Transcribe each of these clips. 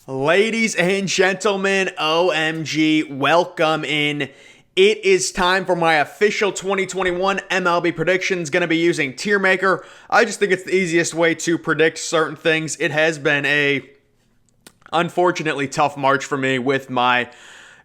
Ladies and gentlemen, OMG, welcome in. It is time for my official 2021 MLB predictions. Going to be using Tier Maker. I just think it's the easiest way to predict certain things. It has been a unfortunately tough March for me with my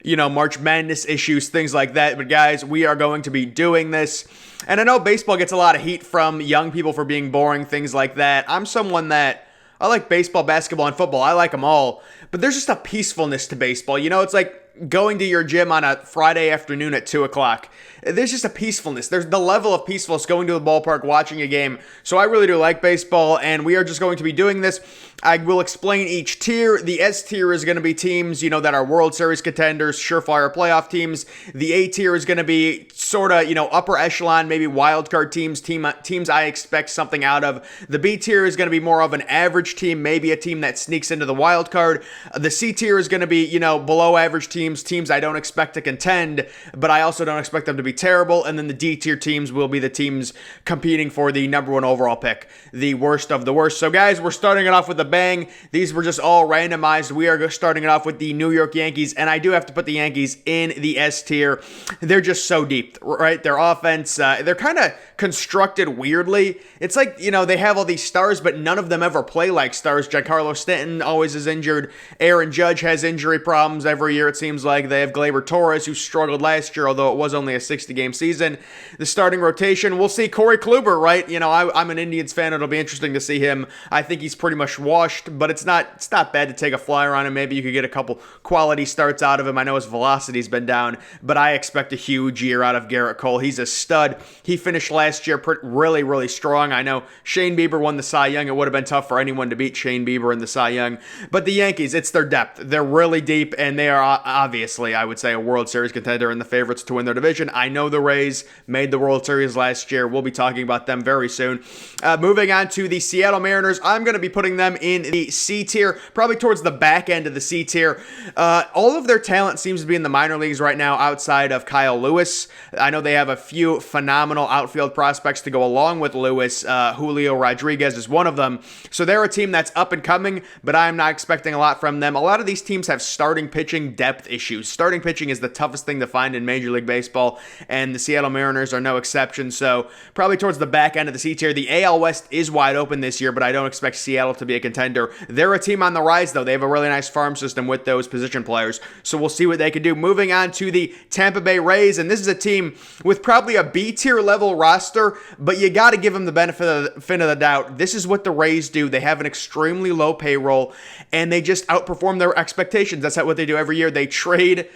March Madness issues, things like that. But guys, we are going to be doing this. And I know baseball gets a lot of heat from young people for being boring, things like that. I'm someone that I like baseball, basketball, and football. I like them all. But there's just a peacefulness to baseball. It's like going to your gym on a Friday afternoon at 2 o'clock. There's just a peacefulness. There's the level of peacefulness going to the ballpark, watching a game. So I really do like baseball, and we are just going to be doing this. I will explain each tier. The S tier is going to be teams, that are World Series contenders, surefire playoff teams. The A tier is going to be sort of, upper echelon, maybe wild card teams I expect something out of. The B tier is going to be more of an average team, maybe a team that sneaks into the wild card. The C tier is going to be, below average teams I don't expect to contend, but I also don't expect them to be terrible. And then the D tier teams will be the teams competing for the number one overall pick, the worst of the worst. So guys, we're starting it off with a bang. These were just all randomized. We are starting it off with the New York Yankees, and I do have to put the Yankees in the S tier. They're just so deep, right? Their offense, they're kind of constructed weirdly. It's like, they have all these stars, but none of them ever play like stars. Giancarlo Stanton always is injured. Aaron Judge has injury problems every year, it seems like. They have Gleyber Torres, who struggled last year, although it was only a 60-game season. The starting rotation, we'll see Corey Kluber, right? I'm an Indians fan. It'll be interesting to see him. I think he's pretty much washed, but it's not bad to take a flyer on him. Maybe you could get a couple quality starts out of him. I know his velocity's been down, but I expect a huge year out of Garrett Cole. He's a stud. He finished last year really, really strong. I know Shane Bieber won the Cy Young. It would have been tough for anyone to beat Shane Bieber in the Cy Young, but the Yankees, it's their depth. They're really deep, and they are obviously, I would say, a World Series contender and the favorites to win their division. I know the Rays made the World Series last year. We'll be talking about them very soon. Moving on to the Seattle Mariners, I'm going to be putting them in the C tier, probably towards the back end of the C tier. All of their talent seems to be in the minor leagues right now outside of Kyle Lewis. I know they have a few phenomenal outfield prospects to go along with Lewis. Julio Rodriguez is one of them. So they're a team that's up and coming, but I'm not expecting a lot from them. A lot of these teams have starting pitching depth issues. Starting pitching is the toughest thing to find in Major League Baseball, and the Seattle Mariners are no exception. So probably towards the back end of the C tier. The AL West is wide open this year, but I don't expect Seattle to be a contender. They're a team on the rise, though. They have a really nice farm system with those position players, so we'll see what they can do. Moving on to the Tampa Bay Rays, and this is a team with probably a B-tier level roster, but you got to give them the benefit of the doubt. This is what the Rays do. They have an extremely low payroll, and they just outperform their expectations. That's what they do every year. They trade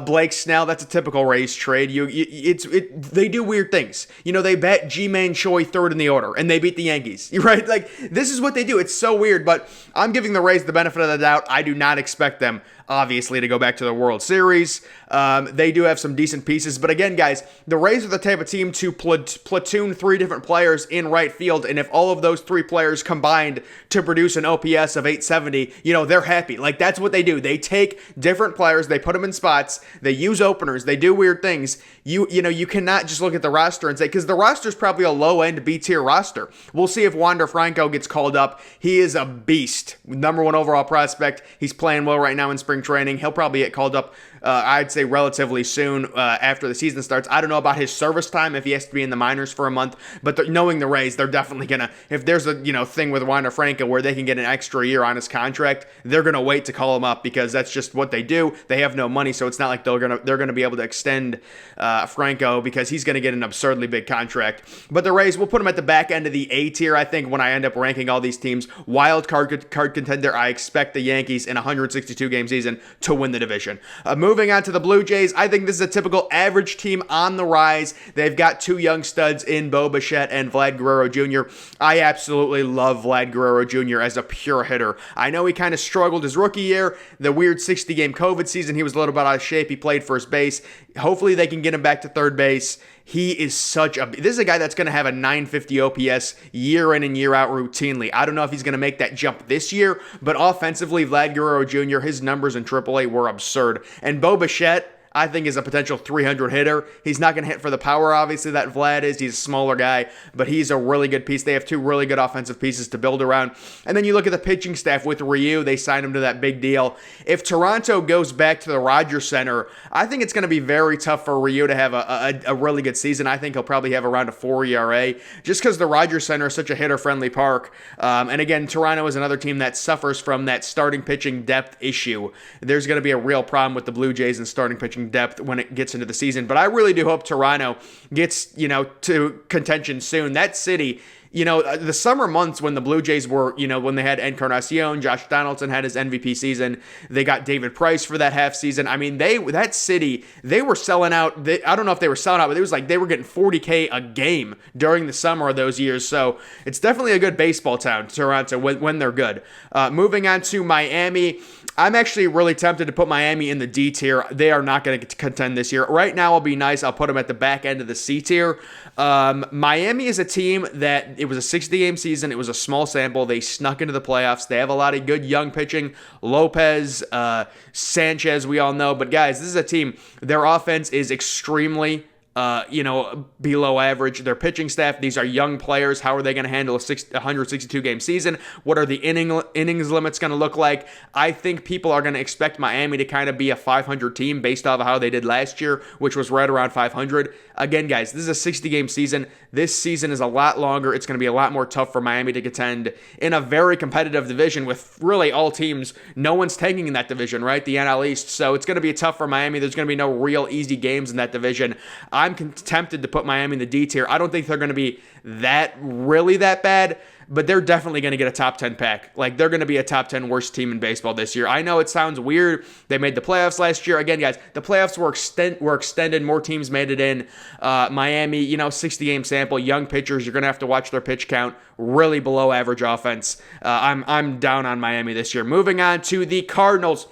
Blake Snell. That's a typical Rays trade. They do weird things. They bet G-Man Choi third in the order, and they beat the Yankees. Right? Like, this is what they do. It's so weird, but I'm giving the Rays the benefit of the doubt. I do not expect them, obviously, to go back to the World Series. They do have some decent pieces, but again, guys, the Rays are the type of team to platoon three different players in right field, and if all of those three players combined to produce an OPS of 870, they're happy. Like, that's what they do. They take different players, they put them in spots, they use openers, they do weird things. You cannot just look at the roster and say, because the roster is probably a low-end B-tier roster. We'll see if Wander Franco gets called up. He is a beast. Number one overall prospect. He's playing well right now in spring training. He'll probably get called up, I'd say, relatively soon after the season starts. I don't know about his service time, if he has to be in the minors for a month, but knowing the Rays, they're definitely going to, if there's a thing with Wander Franco where they can get an extra year on his contract, they're going to wait to call him up because that's just what they do. They have no money, so it's not like they're going to be able to extend Franco because he's going to get an absurdly big contract. But the Rays, we'll put them at the back end of the A tier, I think, when I end up ranking all these teams. Wild card contender, I expect the Yankees in a 162-game season to win the division. Moving on to the Blue Jays, I think this is a typical average team on the rise. They've got two young studs in Bo Bichette and Vlad Guro Jr. I absolutely love Vlad Guro Jr. as a pure hitter. I know he kind of struggled his rookie year, the weird 60-game COVID season. He was a little bit out of shape. He played first base. Hopefully they can get him back to third base. He is this is a guy that's going to have a 950 OPS year in and year out routinely. I don't know if he's going to make that jump this year, but offensively, Vlad Guro Jr., his numbers in AAA were absurd. And Bo Bichette, I think is a potential 300 hitter. He's not going to hit for the power, obviously, that Vlad is. He's a smaller guy, but he's a really good piece. They have two really good offensive pieces to build around. And then you look at the pitching staff with Ryu. They signed him to that big deal. If Toronto goes back to the Rogers Center, I think it's going to be very tough for Ryu to have a really good season. I think he'll probably have around a 4 ERA just because the Rogers Center is such a hitter-friendly park. And again, Toronto is another team that suffers from that starting pitching depth issue. There's going to be a real problem with the Blue Jays and starting pitching depth when it gets into the season. But I really do hope Toronto gets, to contention soon. That city, the summer months when the Blue Jays were, when they had Encarnacion, Josh Donaldson had his MVP season, they got David Price for that half season. I mean, that city, they were selling out. I don't know if they were selling out, but it was like they were getting $40K a game during the summer of those years. So it's definitely a good baseball town, Toronto, when they're good. Moving on to Miami. I'm actually really tempted to put Miami in the D tier. They are not going to contend this year. Right now, I'll be nice. I'll put them at the back end of the C tier. Miami is a team that it was a 60-game season. It was a small sample. They snuck into the playoffs. They have a lot of good young pitching. Lopez, Sanchez, we all know. But guys, this is a team. Their offense is extremely below average. Their pitching staff, these are young players. How are they going to handle a 162-game season? What are the innings limits going to look like? I think people are going to expect Miami to kind of be a 500 team based off of how they did last year, which was right around 500. Again, guys, this is a 60-game season. This season is a lot longer. It's going to be a lot more tough for Miami to contend in a very competitive division with really all teams. No one's tanking in that division, right? The NL East. So it's going to be tough for Miami. There's going to be no real easy games in that division. I'm tempted to put Miami in the D tier. I don't think they're going to be that bad, but they're definitely going to get a top 10 pack. Like, they're going to be a top 10 worst team in baseball this year. I know it sounds weird. They made the playoffs last year. Again, guys, the playoffs were extended. More teams made it in. Miami, 60-game sample, young pitchers. You're going to have to watch their pitch count. Really below average offense. I'm down on Miami this year. Moving on to the Cardinals.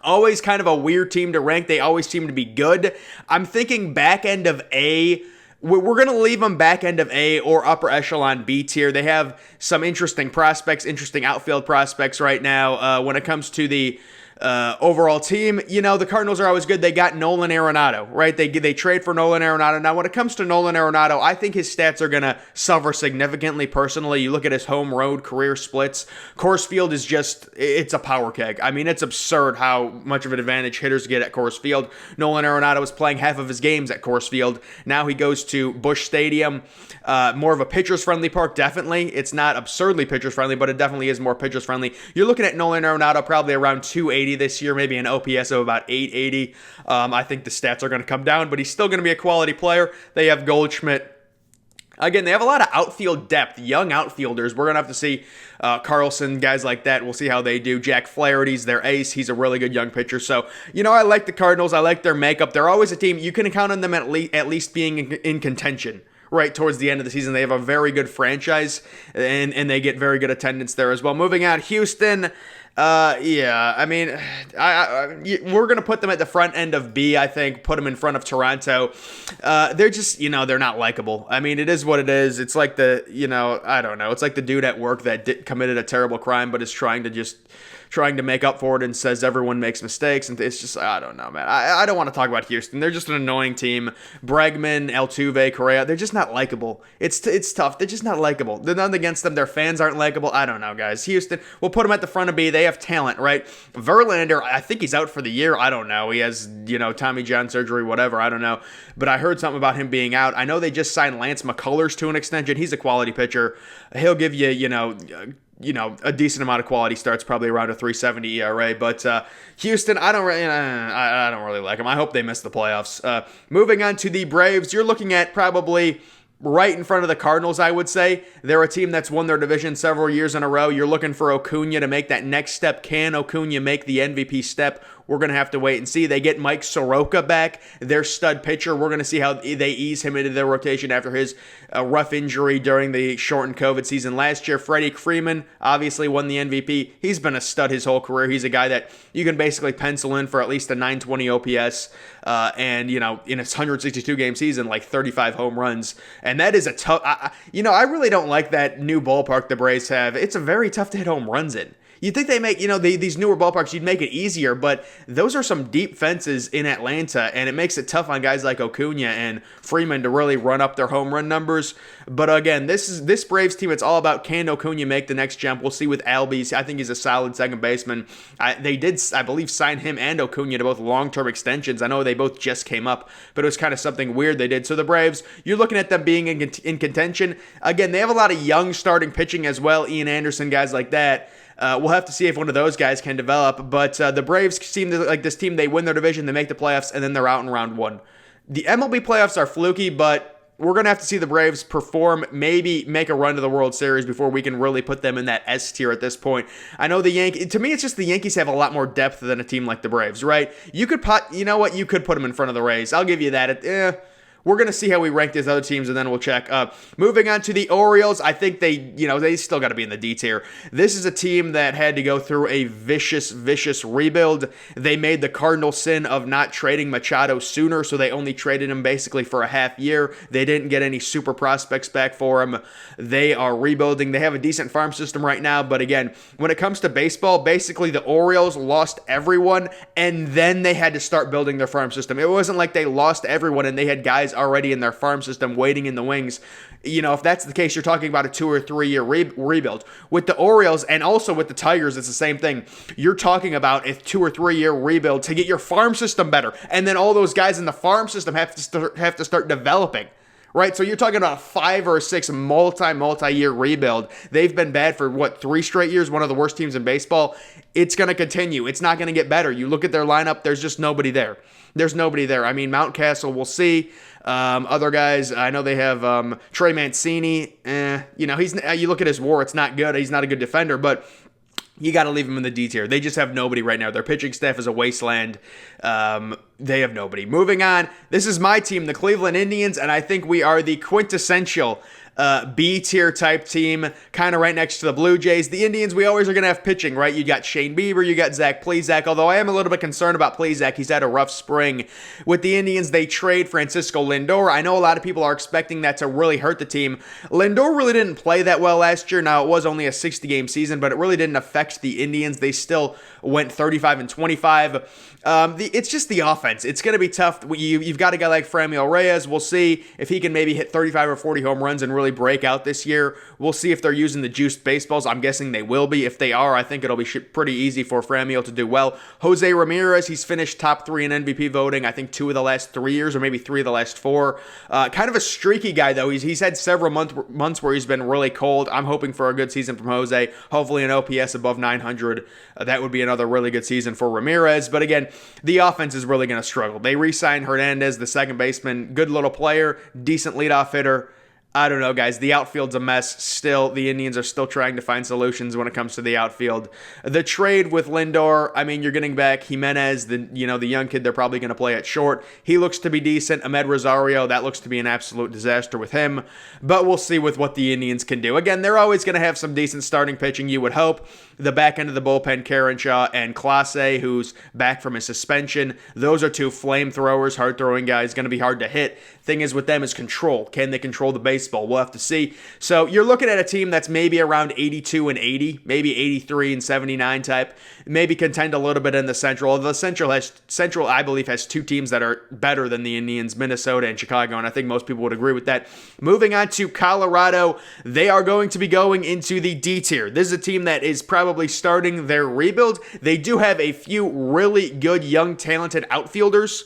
Always kind of a weird team to rank. They always seem to be good. I'm thinking back end of A. We're going to leave them back end of A or upper echelon B tier. They have some interesting prospects, interesting outfield prospects right now. When it comes to the overall team, the Cardinals are always good. They got Nolan Arenado, right? They trade for Nolan Arenado. Now, when it comes to Nolan Arenado, I think his stats are going to suffer significantly personally. You look at his home road career splits. Coors Field is it's a power keg. I mean, it's absurd how much of an advantage hitters get at Coors Field. Nolan Arenado was playing half of his games at Coors Field. Now he goes to Busch Stadium. More of a pitchers-friendly park, definitely. It's not absurdly pitchers-friendly, but it definitely is more pitchers-friendly. You're looking at Nolan Arenado probably around 280 this year, maybe an OPS of about 880. I think the stats are going to come down, but he's still going to be a quality player. They have Goldschmidt. Again, they have a lot of outfield depth, young outfielders. We're going to have to see Carlson, guys like that. We'll see how they do. Jack Flaherty's their ace. He's a really good young pitcher. So, I like the Cardinals. I like their makeup. They're always a team. You can count on them at least being in contention. Right towards the end of the season. They have a very good franchise, and they get very good attendance there as well. Moving on, Houston. I mean, we're going to put them at the front end of B, I think, put them in front of Toronto. They're just, they're not likable. I mean, it is what it is. It's like I don't know. It's like the dude at work that committed a terrible crime, but is trying to make up for it and says everyone makes mistakes. And it's just, I don't know, man. I don't want to talk about Houston. They're just an annoying team. Bregman, Altuve, Correa, they're just not likable. It's tough. They're just not likable. They're nothing against them. Their fans aren't likable. I don't know, guys. Houston, we'll put them at the front of B. They have talent, right? Verlander, I think he's out for the year. I don't know. He has, Tommy John surgery, whatever. I don't know. But I heard something about him being out. I know they just signed Lance McCullers to an extension. He's a quality pitcher. He'll give you, a decent amount of quality starts, probably around a 3.70 ERA. But Houston, I don't really like them. I hope they miss the playoffs. Moving on to the Braves, you're looking at probably right in front of the Cardinals, I would say. They're a team that's won their division several years in a row. You're looking for Acuna to make that next step. Can Acuna make the MVP step? We're going to have to wait and see. They get Mike Soroka back, their stud pitcher. We're going to see how they ease him into their rotation after his rough injury during the shortened COVID season last year. Freddie Freeman obviously won the MVP. He's been a stud his whole career. He's a guy that you can basically pencil in for at least a 920 OPS and, in a 162-game season, like 35 home runs. And that is a tough... I really don't like that new ballpark the Braves have. It's a very tough to hit home runs in. You'd think they make, these newer ballparks, you'd make it easier, but those are some deep fences in Atlanta, and it makes it tough on guys like Acuna and Freeman to really run up their home run numbers. But again, this Braves team, it's all about, can Acuna make the next jump? We'll see with Albies. I think he's a solid second baseman. They did, I believe, sign him and Acuna to both long-term extensions. I know they both just came up, but it was kind of something weird they did. So the Braves, you're looking at them being in contention. Again, they have a lot of young starting pitching as well, Ian Anderson, guys like that. We'll have to see if one of those guys can develop, but the Braves seem like this team. They win their division, they make the playoffs, and then they're out in round one. The MLB playoffs are fluky, but we're going to have to see the Braves perform, maybe make a run to the World Series before we can really put them in that S tier at this point. I know the Yankees, to me, it's just the Yankees have a lot more depth than a team like the Braves, right? You could put them in front of the Rays. I'll give you that. We're going to see how we rank these other teams, and then we'll check. Moving on to the Orioles, I think they still got to be in the D tier. This is a team that had to go through a vicious rebuild. They made the cardinal sin of not trading Machado sooner, so they only traded him basically for a half year. They didn't get any super prospects back for him. They are rebuilding. They have a decent farm system right now, but again, when it comes to baseball, basically the Orioles lost everyone, and then they had to start building their farm system. It wasn't like they lost everyone and they had guys already in their farm system waiting in the wings. If that's the case, you're talking about a 2 or 3 year rebuild. With the Orioles and also with the Tigers, it's the same thing. You're talking about a 2 or 3 year rebuild to get your farm system better, and then all those guys in the farm system have to start developing. Right, so you're talking about a 5 or 6 multi-year rebuild. They've been bad for 3 straight years, one of the worst teams in baseball. It's going to continue. It's not going to get better. You look at their lineup, there's just nobody there. There's nobody there. I mean, Mountcastle, we'll see. Other guys, I know they have Trey Mancini. You look at his WAR, it's not good. He's not a good defender, but you got to leave him in the D tier. They just have nobody right now. Their pitching staff is a wasteland. They have nobody. Moving on, this is my team, the Cleveland Indians, and I think we are the quintessential B-tier type team, kind of right next to the Blue Jays. The Indians, we always are going to have pitching, right? You got Shane Bieber, you got Zach Plesac, although I am a little bit concerned about Plesac. He's had a rough spring. With the Indians, they trade Francisco Lindor. I know a lot of people are expecting that to really hurt the team. Lindor really didn't play that well last year. Now, it was only a 60-game season, but it really didn't affect the Indians. They still went 35-25. It's just the offense. It's going to be tough. You've got a guy like Franmil Reyes. We'll see if he can maybe hit 35 or 40 home runs and really break out this year. We'll see if they're using the juiced baseballs. I'm guessing they will be. If they are, I think it'll be pretty easy for Franmil to do well. Jose Ramirez, he's finished top 3 in MVP voting, I think 2 of the last 3 years or maybe 3 of the last 4. Kind of a streaky guy, though. He's had several months where he's been really cold. I'm hoping for a good season from Jose. Hopefully an OPS above 900. That would be another really good season for Ramirez. But again, the offense is really going to struggle. They re-signed Hernandez, the second baseman. Good little player, decent leadoff hitter. I don't know, guys. The outfield's a mess still. The Indians are still trying to find solutions when it comes to the outfield. The trade with Lindor, I mean, you're getting back Jimenez, the young kid they're probably going to play at short. He looks to be decent. Ahmed Rosario, that looks to be an absolute disaster with him. But we'll see with what the Indians can do. Again, they're always going to have some decent starting pitching, you would hope. The back end of the bullpen, Carrenshaw and Clase, who's back from his suspension. Those are 2 flamethrowers, hard-throwing guys. Going to be hard to hit. Thing is with them is control. Can they control the baseball? We'll have to see. So you're looking at a team that's maybe around 82 and 80, maybe 83 and 79 type. Maybe contend a little bit in the Central. The Central, I believe, has 2 teams that are better than the Indians, Minnesota and Chicago, and I think most people would agree with that. Moving on to Colorado, they are going to be going into the D tier. This is a team that is probably starting their rebuild. They do have a few really good, young, talented outfielders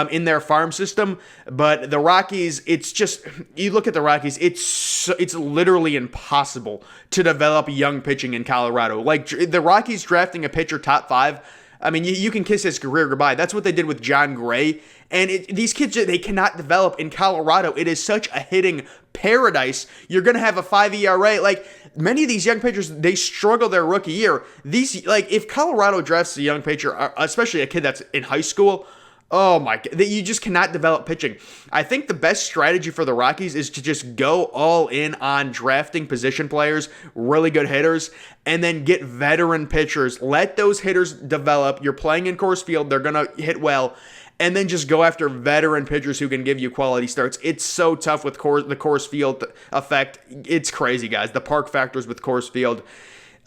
in their farm system, but the Rockies, it's just, you look at the Rockies, it's literally impossible to develop young pitching in Colorado. Like, the Rockies drafting a pitcher top 5, I mean, you can kiss his career goodbye. That's what they did with John Gray. And these kids, they cannot develop in Colorado. It is such a hitting paradise. You're going to have a 5 ERA. Like, many of these young pitchers, they struggle their rookie year. If Colorado drafts a young pitcher, especially a kid that's in high school, oh my God, you just cannot develop pitching. I think the best strategy for the Rockies is to just go all in on drafting position players, really good hitters, and then get veteran pitchers. Let those hitters develop. You're playing in Coors Field. They're going to hit well. And then just go after veteran pitchers who can give you quality starts. It's so tough with the Coors Field effect. It's crazy, guys. The park factors with Coors Field.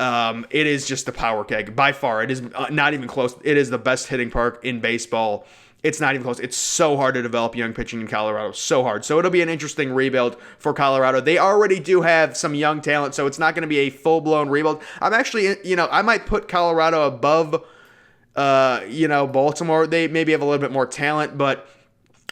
It is just a power keg by far. It is not even close. It is the best hitting park in baseball. It's not even close. It's so hard to develop young pitching in Colorado. So hard. So it'll be an interesting rebuild for Colorado. They already do have some young talent, so it's not going to be a full-blown rebuild. I'm actually, I might put Colorado above, Baltimore. They maybe have a little bit more talent, but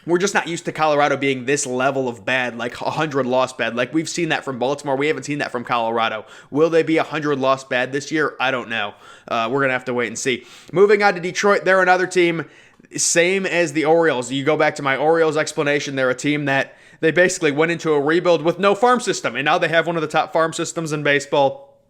we're just not used to Colorado being this level of bad, like 100 loss bad. Like we've seen that from Baltimore. We haven't seen that from Colorado. Will they be 100 loss bad this year? I don't know. We're going to have to wait and see. Moving on to Detroit, they're another team. Same as the Orioles. You go back to my Orioles explanation. They're a team that they basically went into a rebuild with no farm system, and now they have one of the top farm systems in baseball.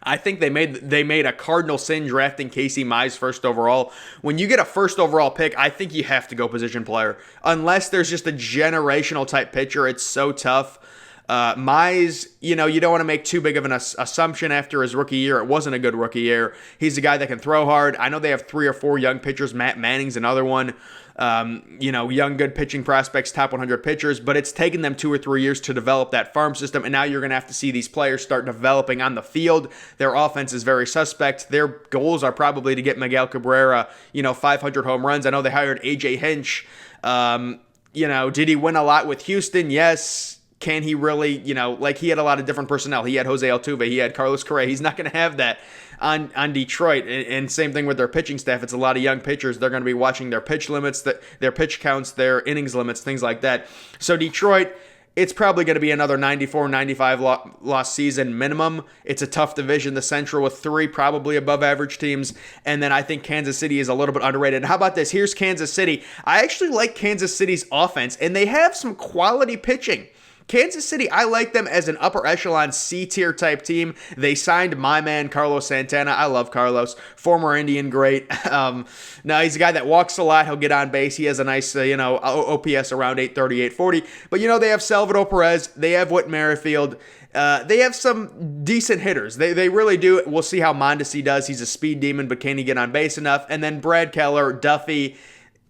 I think they made a cardinal sin drafting Casey Mize first overall. When you get a first overall pick, I think you have to go position player. Unless there's just a generational type pitcher, it's so tough. Mize, you don't want to make too big of an assumption after his rookie year. It wasn't a good rookie year. He's a guy that can throw hard. I know they have 3 or 4 young pitchers. Matt Manning's another one. Young, good pitching prospects, top 100 pitchers, but it's taken them 2 or 3 years to develop that farm system, and now you're going to have to see these players start developing on the field. Their offense is very suspect. Their goals are probably to get Miguel Cabrera, 500 home runs. I know they hired A.J. Hinch. Did he win a lot with Houston? Yes. Can he really, he had a lot of different personnel. He had Jose Altuve. He had Carlos Correa. He's not going to have that on Detroit. And same thing with their pitching staff. It's a lot of young pitchers. They're going to be watching their pitch limits, their pitch counts, their innings limits, things like that. So Detroit, it's probably going to be another 94, 95 loss season minimum. It's a tough division, the Central, with 3 probably above average teams. And then I think Kansas City is a little bit underrated. And how about this? Here's Kansas City. I actually like Kansas City's offense, and they have some quality pitching. Kansas City, I like them as an upper echelon C-tier type team. They signed my man, Carlos Santana. I love Carlos, former Indian great. Now, he's a guy that walks a lot. He'll get on base. He has a nice, OPS around 830, 840. But, they have Salvador Perez. They have Whit Merrifield. They have some decent hitters. They really do. We'll see how Mondesi does. He's a speed demon, but can he get on base enough? And then Brad Keller, Duffy.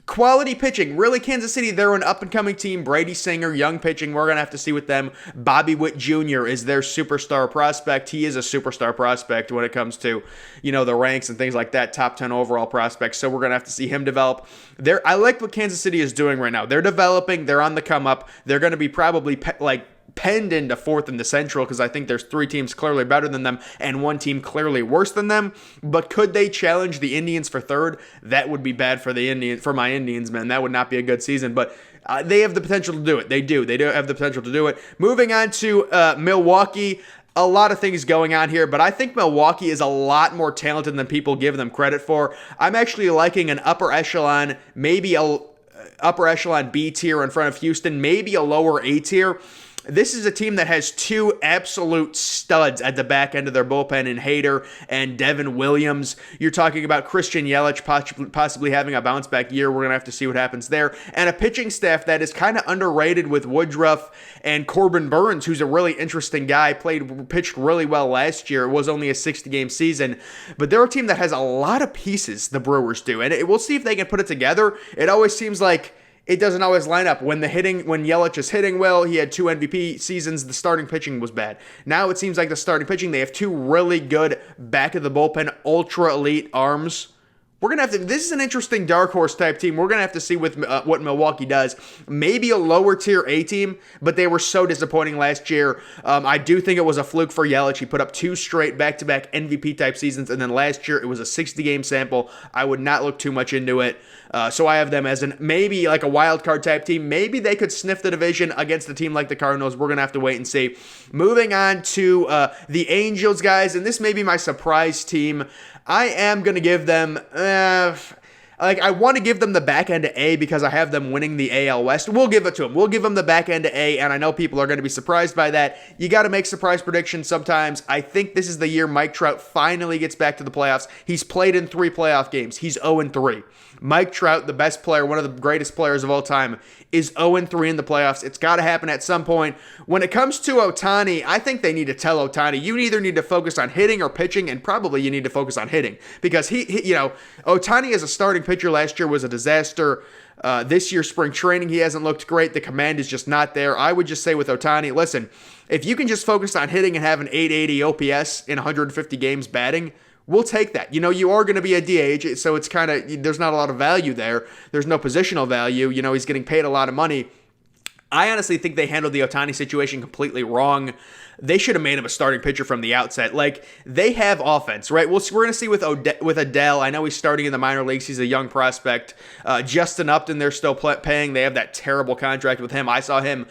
Quality pitching. Really, Kansas City, they're an up-and-coming team. Brady Singer, young pitching. We're going to have to see with them. Bobby Witt Jr. is their superstar prospect. He is a superstar prospect when it comes to, the ranks and things like that. Top 10 overall prospect. So we're going to have to see him develop. I like what Kansas City is doing right now. They're developing. They're on the come-up. They're going to be probably penned into 4th in the Central because I think there's 3 teams clearly better than them and 1 team clearly worse than them. But could they challenge the Indians for 3rd? That would be bad for my Indians, man. That would not be a good season. But they have the potential to do it. They do. They do have the potential to do it. Moving on to Milwaukee. A lot of things going on here, but I think Milwaukee is a lot more talented than people give them credit for. I'm actually liking an upper echelon, maybe a upper echelon B tier in front of Houston, maybe a lower A tier. This is a team that has 2 absolute studs at the back end of their bullpen in Hader and Devin Williams. You're talking about Christian Yelich possibly having a bounce-back year. We're going to have to see what happens there. And a pitching staff that is kind of underrated with Woodruff and Corbin Burns, who's a really interesting guy, pitched really well last year. It was only a 60-game season. But they're a team that has a lot of pieces, the Brewers do. And we'll see if they can put it together. It always seems like it doesn't always line up. When Yelich is hitting well, he had 2 MVP seasons, the starting pitching was bad. Now it seems like the starting pitching, they have 2 really good back of the bullpen, ultra elite arms. This is an interesting dark horse type team. We're going to have to see with what Milwaukee does. Maybe a lower tier A team, but they were so disappointing last year. I do think it was a fluke for Yelich. He put up 2 straight back-to-back MVP type seasons, and then last year it was a 60-game sample. I would not look too much into it. So I have them as maybe like a wild card type team. Maybe they could sniff the division against a team like the Cardinals. We're going to have to wait and see. Moving on to the Angels, guys, and this may be my surprise team. I am going to give them, I want to give them the back end to A because I have them winning the AL West. We'll give it to them. We'll give them the back end to A, and I know people are going to be surprised by that. You got to make surprise predictions sometimes. I think this is the year Mike Trout finally gets back to the playoffs. He's played in 3 playoff games. He's 0-3. Mike Trout, the best player, one of the greatest players of all time, is 0-3 in the playoffs. It's got to happen at some point. When it comes to Ohtani, I think they need to tell Ohtani, you either need to focus on hitting or pitching, and probably you need to focus on hitting because Ohtani as a starting pitcher last year was a disaster. This year, spring training, he hasn't looked great. The command is just not there. I would just say with Ohtani, listen, if you can just focus on hitting and have an 880 OPS in 150 games batting, we'll take that. You are going to be a DH, so it's kind of, there's not a lot of value there. There's no positional value. He's getting paid a lot of money. I honestly think they handled the Ohtani situation completely wrong. They should have made him a starting pitcher from the outset. Like, they have offense, right? We're going to see with Adele. I know he's starting in the minor leagues. He's a young prospect. Justin Upton, they're still paying. They have that terrible contract with him. I saw him.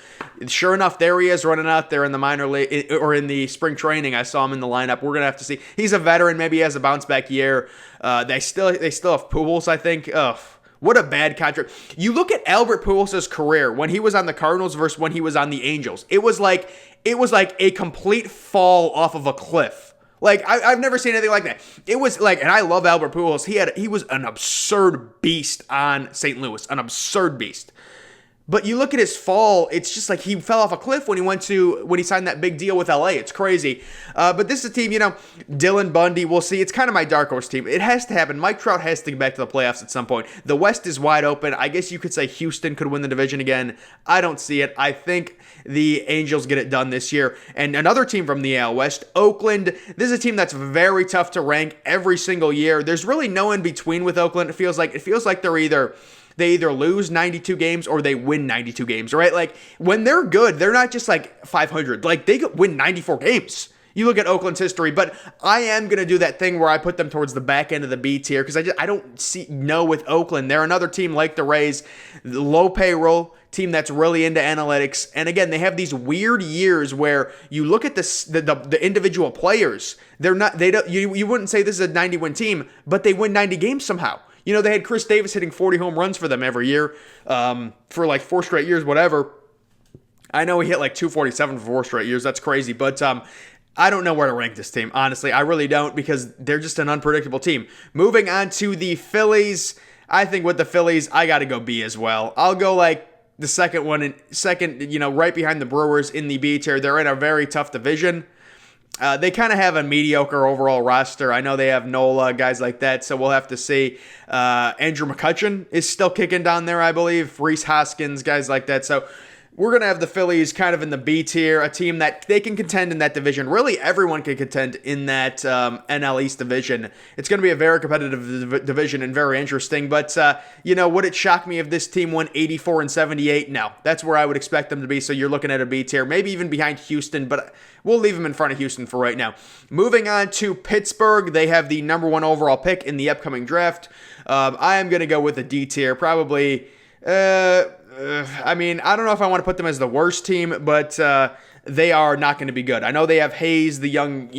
Sure enough, there he is running out there in the minor league or in the spring training. I saw him in the lineup. We're going to have to see. He's a veteran. Maybe he has a bounce back year. They still have Pujols, I think. Ugh. What a bad contract. You look at Albert Pujols' career when he was on the Cardinals versus when he was on the Angels. It was like a complete fall off of a cliff. Like, I've never seen anything like that. It was like, and I love Albert Pujols. He was an absurd beast on St. Louis, an absurd beast. But you look at his fall, it's just like he fell off a cliff when he signed that big deal with LA. It's crazy. But this is a team, Dylan Bundy, we'll see. It's kind of my dark horse team. It has to happen. Mike Trout has to get back to the playoffs at some point. The West is wide open. I guess you could say Houston could win the division again. I don't see it. I think the Angels get it done this year. And another team from the AL West, Oakland. This is a team that's very tough to rank every single year. There's really no in between with Oakland. It feels like they either lose 92 games or they win 92 games, right? Like, when they're good, they're not just like 500. Like, they could win 94 games. You look at Oakland's history, but I am going to do that thing where I put them towards the back end of the B tier because I don't know with Oakland. They're another team like the Rays, the low payroll team that's really into analytics. And again, they have these weird years where you look at the individual players. You wouldn't say this is a 90-win team, but they win 90 games somehow. They had Chris Davis hitting 40 home runs for them every year for like 4 straight years, whatever. I know he hit like 247 for 4 straight years. That's crazy. But I don't know where to rank this team. Honestly, I really don't because they're just an unpredictable team. Moving on to the Phillies. I think with the Phillies, I got to go B as well. I'll go like the second, right behind the Brewers in the B tier. They're in a very tough division. They kind of have a mediocre overall roster. I know they have Nola, guys like that, so we'll have to see. Andrew McCutchen is still kicking down there, I believe. Rhys Hoskins, guys like that. So we're going to have the Phillies kind of in the B tier, a team that they can contend in that division. Really, everyone can contend in that NL East division. It's going to be a very competitive division and very interesting. But, would it shock me if this team won 84-78? No, that's where I would expect them to be. So you're looking at a B tier, maybe even behind Houston, but we'll leave them in front of Houston for right now. Moving on to Pittsburgh, they have the number 1 overall pick in the upcoming draft. I am going to go with a D tier, probably. I don't know if I want to put them as the worst team, but they are not going to be good. I know they have Hayes, the young,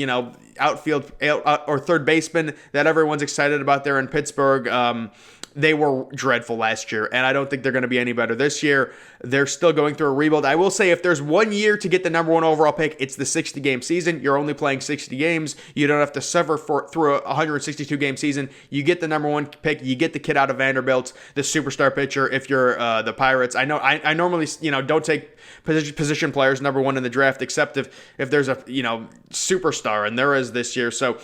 outfield or third baseman that everyone's excited about there in Pittsburgh. They were dreadful last year, and I don't think they're going to be any better this year. They're still going through a rebuild. I will say if there's 1 year to get the number 1 overall pick, it's the 60-game season. You're only playing 60 games. You don't have to suffer through a 162-game season. You get the number 1 pick. You get the kid out of Vanderbilt, the superstar pitcher if you're the Pirates. I know I normally don't take position players number 1 in the draft except if there's a superstar, and there is this year. So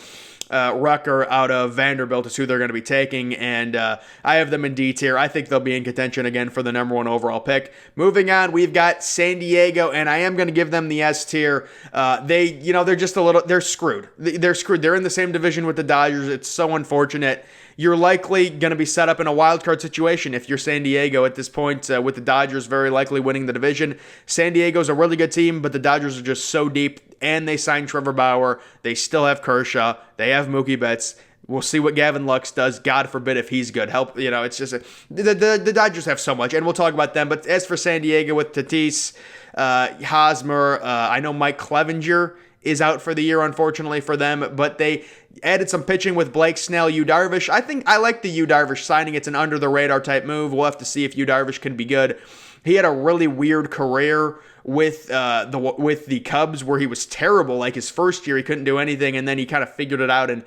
Rucker out of Vanderbilt is who they're going to be taking, and I have them in D tier. I think they'll be in contention again for the number 1 overall pick. Moving on, we've got San Diego, and I am going to give them the S tier. They're just they're screwed. They're screwed. They're in the same division with the Dodgers. It's so unfortunate. You're likely going to be set up in a wild card situation if you're San Diego at this point, with the Dodgers very likely winning the division. San Diego's a really good team, but the Dodgers are just so deep, and they signed Trevor Bauer. They still have Kershaw. They have Mookie Betts. We'll see what Gavin Lux does. God forbid if he's good. It's just the Dodgers have so much, and we'll talk about them. But as for San Diego with Tatis, Hosmer, I know Mike Clevenger is out for the year, unfortunately for them, but they added some pitching with Blake Snell, Yu Darvish. I think I like the Yu Darvish signing. It's an under-the-radar type move. We'll have to see if Yu Darvish can be good. He had a really weird career with the Cubs where he was terrible. Like his first year, he couldn't do anything, and then he kind of figured it out and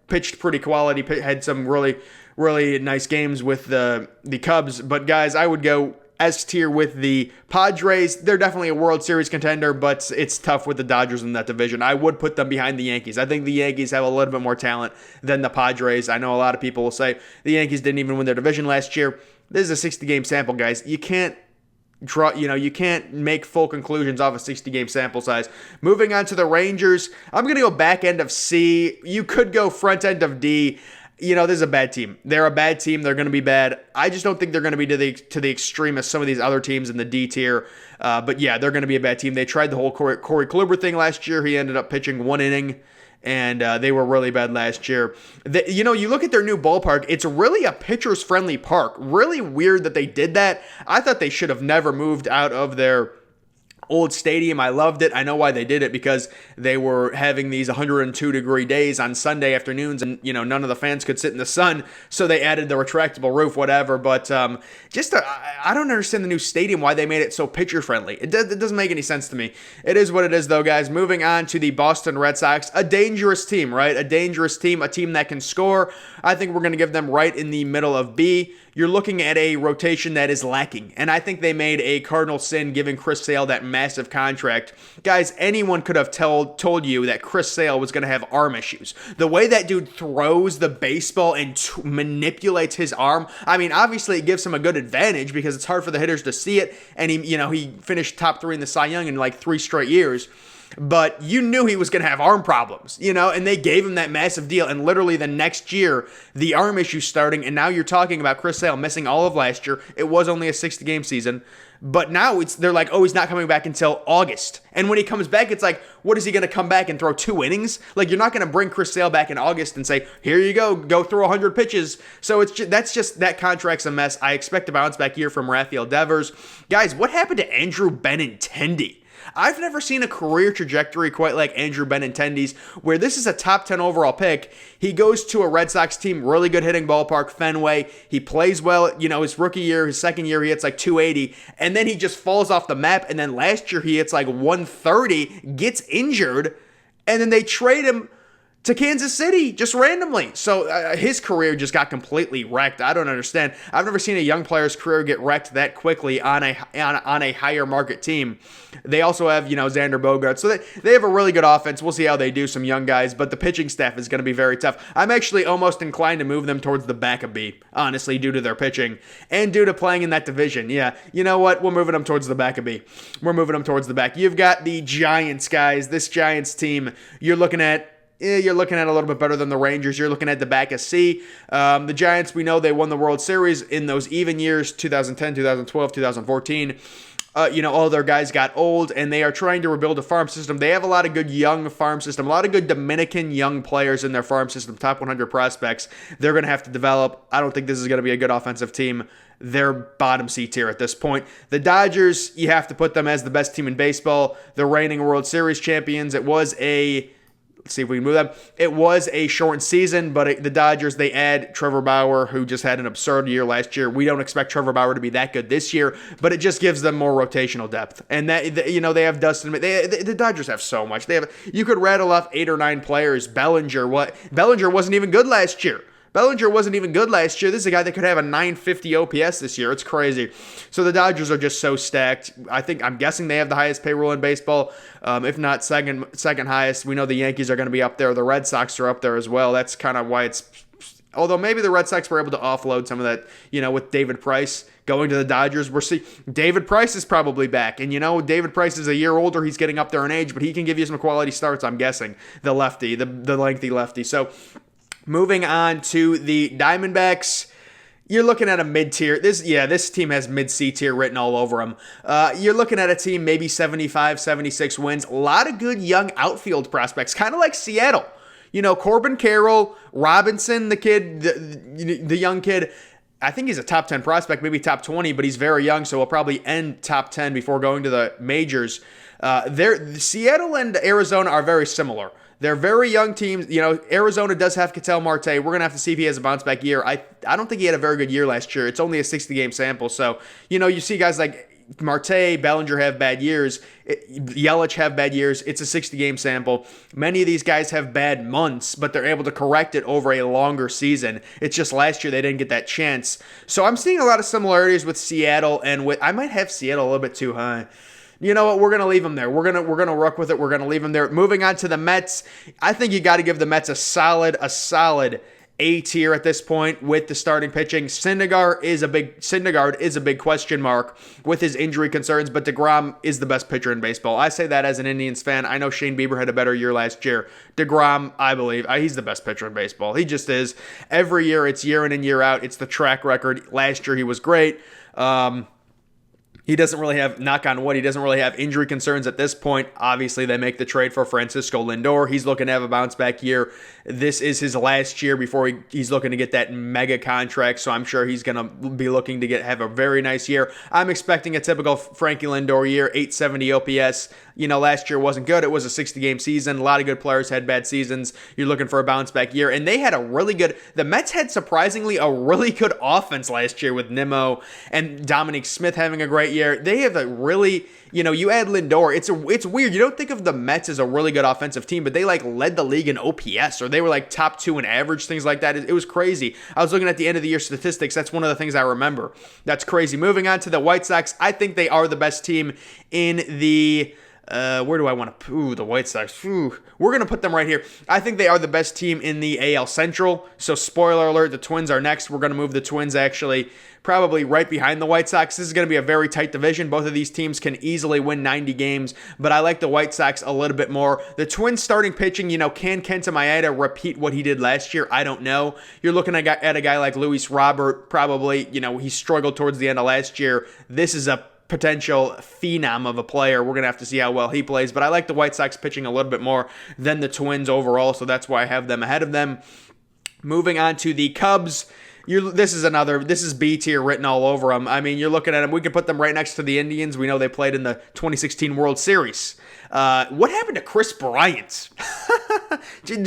pitched pretty quality, had some really, really nice games with the Cubs. But guys, I would go S tier with the Padres. They're definitely a World Series contender, but it's tough with the Dodgers in that division. I would put them behind the Yankees. I think the Yankees have a little bit more talent than the Padres. I know a lot of people will say the Yankees didn't even win their division last year. This is a 60-game sample, guys. You can't you can't make full conclusions off a 60-game sample size. Moving on to the Rangers, I'm going to go back end of C. You could go front end of D. This is a bad team. They're a bad team. They're going to be bad. I just don't think they're going to be to the extreme as some of these other teams in the D tier. But yeah, they're going to be a bad team. They tried the whole Corey Kluber thing last year. He ended up pitching 1 inning. And they were really bad last year. You look at their new ballpark, it's really a pitchers-friendly park. Really weird that they did that. I thought they should have never moved out of their old stadium. I loved it. I know why they did it, because they were having these 102-degree days on Sunday afternoons, and none of the fans could sit in the sun, so they added the retractable roof, whatever. But I don't understand the new stadium, why they made it so pitcher friendly. It doesn't make any sense to me. It is what it is, though, guys. Moving on to the Boston Red Sox, a dangerous team, right? A dangerous team, a team that can score. I think we're going to give them right in the middle of B. You're looking at a rotation that is lacking, and I think they made a cardinal sin giving Chris Sale that massive contract. Guys, anyone could have told you that Chris Sale was going to have arm issues. The way that dude throws the baseball and manipulates his arm, I mean, obviously it gives him a good advantage because it's hard for the hitters to see it, and he finished top 3 in the Cy Young in like 3 straight years. But you knew he was going to have arm problems, and they gave him that massive deal. And literally the next year, the arm issue starting, and now you're talking about Chris Sale missing all of last year. It was only a 60-game season. But now they're like, oh, he's not coming back until August. And when he comes back, it's like, what is he going to come back and throw 2 innings? Like, you're not going to bring Chris Sale back in August and say, here you go throw 100 pitches. So that contract's a mess. I expect a bounce back year from Rafael Devers. Guys, what happened to Andrew Benintendi? I've never seen a career trajectory quite like Andrew Benintendi's, where this is a top 10 overall pick. He goes to a Red Sox team, really good hitting ballpark, Fenway. He plays well. His rookie year, his second year, he hits like 280, and then he just falls off the map. And then last year, he hits like 130, gets injured, and then they trade him to Kansas City just randomly. So his career just got completely wrecked. I don't understand. I've never seen a young player's career get wrecked that quickly on a higher market team. They also have, Xander Bogaerts. So they have a really good offense. We'll see how they do, some young guys, but the pitching staff is going to be very tough. I'm actually almost inclined to move them towards the back of B, honestly, due to their pitching and due to playing in that division. Yeah, you know what? We're moving them towards the back of B. We're moving them towards the back. You've got the Giants, guys. This Giants team, you're looking at a little bit better than the Rangers. You're looking at the back of C. The Giants, we know they won the World Series in those even years, 2010, 2012, 2014. All their guys got old, and they are trying to rebuild a farm system. They have a lot of good young farm system, a lot of good Dominican young players in their farm system, top 100 prospects. They're going to have to develop. I don't think this is going to be a good offensive team. They're bottom C tier at this point. The Dodgers, you have to put them as the best team in baseball. The reigning World Series champions. Let's see if we can move them. It was a shortened season, but the Dodgers, they add Trevor Bauer, who just had an absurd year last year. We don't expect Trevor Bauer to be that good this year, but it just gives them more rotational depth. And they have Dustin. The Dodgers have so much. You could rattle off 8 or 9 players. Bellinger wasn't even good last year. This is a guy that could have a 950 OPS this year. It's crazy. So the Dodgers are just so stacked. I'm guessing they have the highest payroll in baseball, if not second highest. We know the Yankees are going to be up there. The Red Sox are up there as well. That's kind of why it's. Although maybe the Red Sox were able to offload some of that, with David Price going to the Dodgers. David Price is probably back. And, David Price is a year older. He's getting up there in age, but he can give you some quality starts, I'm guessing. The lefty, the lengthy lefty. So moving on to the Diamondbacks, you're looking at a mid-tier. This team has mid-C tier written all over them. You're looking at a team maybe 75, 76 wins. A lot of good young outfield prospects, kind of like Seattle. Corbin Carroll, Robinson, the kid, the young kid. I think he's a top 10 prospect, maybe top 20, but he's very young, so he'll probably end top 10 before going to the majors. Seattle and Arizona are very similar. They're very young teams. Arizona does have Ketel Marte. We're going to have to see if he has a bounce-back year. I don't think he had a very good year last year. It's only a 60-game sample. So, you see guys like Marte, Bellinger have bad years. Yelich have bad years. It's a 60-game sample. Many of these guys have bad months, but they're able to correct it over a longer season. It's just last year they didn't get that chance. So I'm seeing a lot of similarities with Seattle, and I might have Seattle a little bit too high. You know what? We're going to leave them there. We're going to work with it. We're going to leave them there. Moving on to the Mets. I think you got to give the Mets a solid A tier at this point with the starting pitching. Syndergaard is a big question mark with his injury concerns, but DeGrom is the best pitcher in baseball. I say that as an Indians fan. I know Shane Bieber had a better year last year. DeGrom, I believe, he's the best pitcher in baseball. He just is. Every year, it's year in and year out. It's the track record. Last year, he was great. He doesn't really have, knock on wood, he doesn't really have injury concerns at this point. Obviously, they make the trade for Francisco Lindor. He's looking to have a bounce-back year. This is his last year before he's looking to get that mega contract, so I'm sure he's going to be looking to have a very nice year. I'm expecting a typical Frankie Lindor year, 870 OPS. Last year wasn't good. It was a 60-game season. A lot of good players had bad seasons. You're looking for a bounce-back year, and they had the Mets had surprisingly a really good offense last year with Nimmo and Dominic Smith having a great year. They have a really, you add Lindor, it's weird. You don't think of the Mets as a really good offensive team, but they led the league in OPS, or they were top 2 in average, things like that. It was crazy. I was looking at the end of the year statistics. That's one of the things I remember. That's crazy. Moving on to the White Sox, I think they are the best team in the... where do I want to... the White Sox. We're going to put them right here. I think they are the best team in the AL Central. So, spoiler alert, the Twins are next. We're going to move the Twins actually probably right behind the White Sox. This is going to be a very tight division. Both of these teams can easily win 90 games, but I like the White Sox a little bit more. The Twins starting pitching, can Kenta Maeda repeat what he did last year? I don't know. You're looking at a guy like Luis Robert, probably, he struggled towards the end of last year. This is a potential phenom of a player. We're going to have to see how well he plays, but I like the White Sox pitching a little bit more than the Twins overall, so that's why I have them ahead of them. Moving on to the Cubs. This is B tier written all over them. I mean, you're looking at them. We could put them right next to the Indians. We know they played in the 2016 World Series. What happened to Chris Bryant?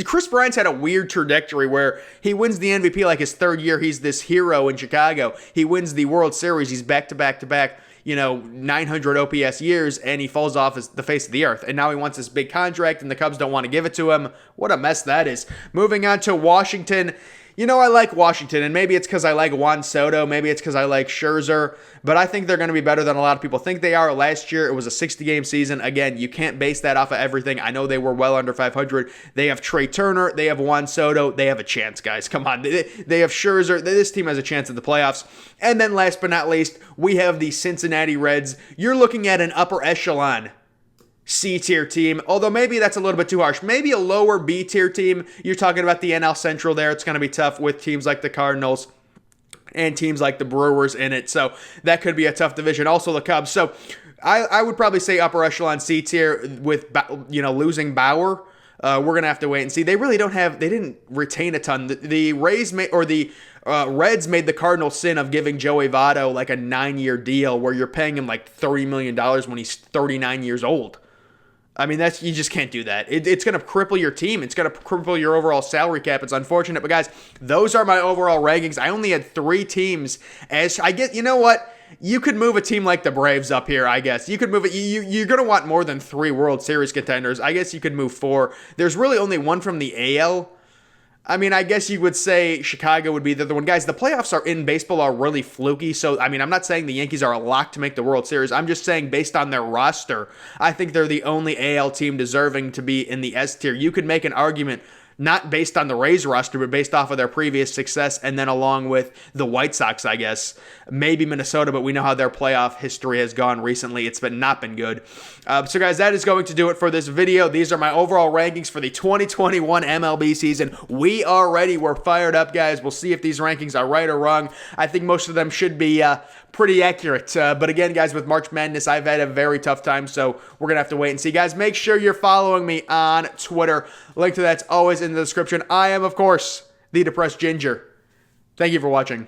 Chris Bryant's had a weird trajectory where he wins the MVP like his third year. He's this hero in Chicago. He wins the World Series. He's back to back to back. 900 OPS years, and he falls off the face of the earth. And now he wants this big contract, and the Cubs don't want to give it to him. What a mess that is. Moving on to Washington. I like Washington, and maybe it's because I like Juan Soto. Maybe it's because I like Scherzer. But I think they're going to be better than a lot of people think they are. Last year, it was a 60-game season. Again, you can't base that off of everything. I know they were well under 500. They have Trey Turner. They have Juan Soto. They have a chance, guys. Come on. They have Scherzer. This team has a chance at the playoffs. And then last but not least, we have the Cincinnati Reds. You're looking at an upper echelon C-tier team, although maybe that's a little bit too harsh. Maybe a lower B-tier team. You're talking about the NL Central there. It's going to be tough with teams like the Cardinals and teams like the Brewers in it. So that could be a tough division. Also the Cubs. So I would probably say upper echelon C-tier with, losing Bauer. We're going to have to wait and see. They really they didn't retain a ton. The Rays Reds made the cardinal sin of giving Joey Votto a 9-year deal where you're paying him $30 million when he's 39 years old. I mean, you just can't do that. It's going to cripple your team. It's going to cripple your overall salary cap. It's unfortunate. But, guys, those are my overall rankings. I only had 3 teams. You know what? You could move a team like the Braves up here, I guess. You could move it. You're going to want more than 3 World Series contenders. I guess you could move 4. There's really only one from the AL. I mean, I guess you would say Chicago would be the other one. Guys, the playoffs in baseball are really fluky. So, I mean, I'm not saying the Yankees are a lock to make the World Series. I'm just saying based on their roster, I think they're the only AL team deserving to be in the S tier. You could make an argument not based on the Rays roster, but based off of their previous success, and then along with the White Sox, I guess. Maybe Minnesota, but we know how their playoff history has gone recently. It's not been good. So, guys, that is going to do it for this video. These are my overall rankings for the 2021 MLB season. We are ready. We're fired up, guys. We'll see if these rankings are right or wrong. I think most of them should be pretty accurate. But again, guys, with March Madness, I've had a very tough time, so we're going to have to wait and see. Guys, make sure you're following me on Twitter. Link to that's always in the description. I am, of course, the Depressed Ginger. Thank you for watching.